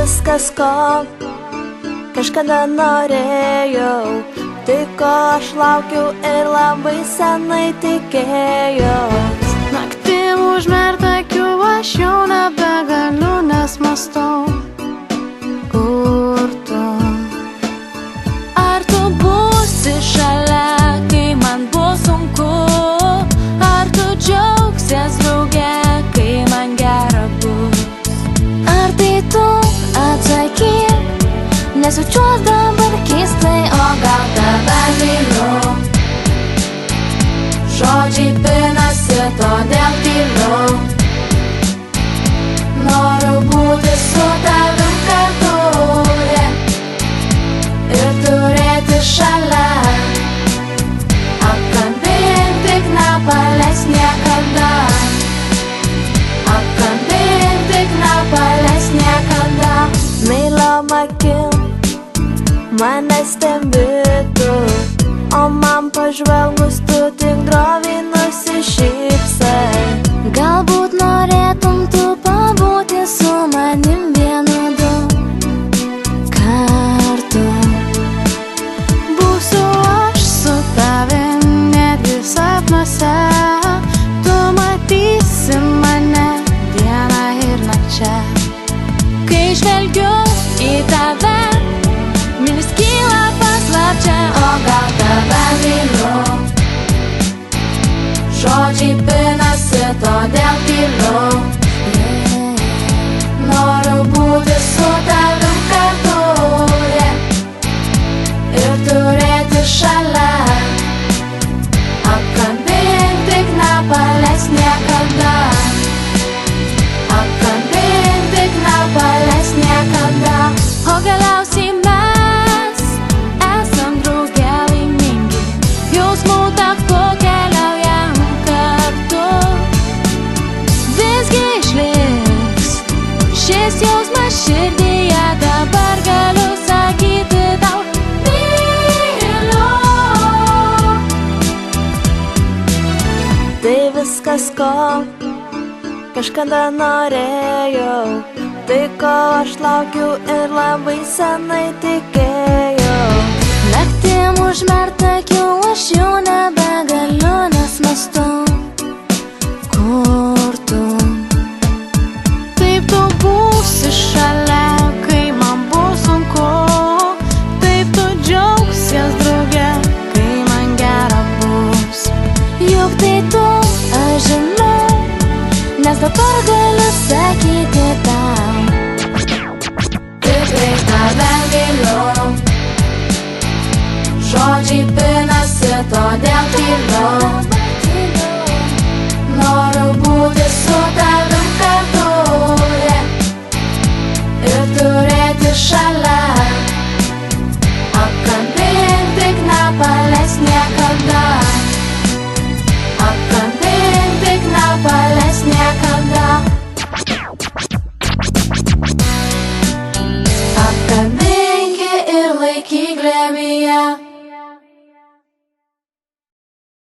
viskas, ko kažkada norėjau, tai ko aš laukiau ir labai senai tikėjau. Naktį užmerkt akių aš jau nebegaliu, nes mąstau, kur tu. Ar tu būsi šalia, kai man bus sunku? Ar tu džiaugsies drauge, kai man gera bus? Ar tai tu atsakyk, nesijaučiuos dabar keistai, o gal tave myliu? Žodžiai pinasi, todėl tyliu. Noriu būti su tavim kartu ir turėti šalia. Apkabink, tik nepaleis niekada. Apkabink, tik nepaleis niekada. Meiliom akim mane stebitu, o man pažvelgus tu tik droviai nusišypsai. Galbūt norėtum tu pabūti su manim vienu du kartu. Būsiu aš su tavim netgi sapnuose. Tu matysi mane dieną ir nakčia. Kai žvelgiu į tave, mintis kyla paslapčia, o gal tave myliu? Žodžiai pinasi, todėl tyliu. Noriu būti su tavim kartu ir turėti šalia. Apkabink, tik nepaleis niekada. Apkabink, tik nepaleis niekada. O galiausiai mes esam drauge laimingi, jausmų taku keliaujam kartu. Visgi išliks šis jausmas širdyje, dabar galiu sakyti tau myliu. Tai viskas, ko kažkada norėjau, tai ko aš laukiau ir labai senai tikėjau. Naktim užmerkt akių aš jau nebegaliu, nes mąstau, kur tu. Taip tu būsi šalia, kai man bus sunku. Taip tu džiaugsies drauge, kai man gera bus. Juk tai tu, aš žinau, nes dabar galiu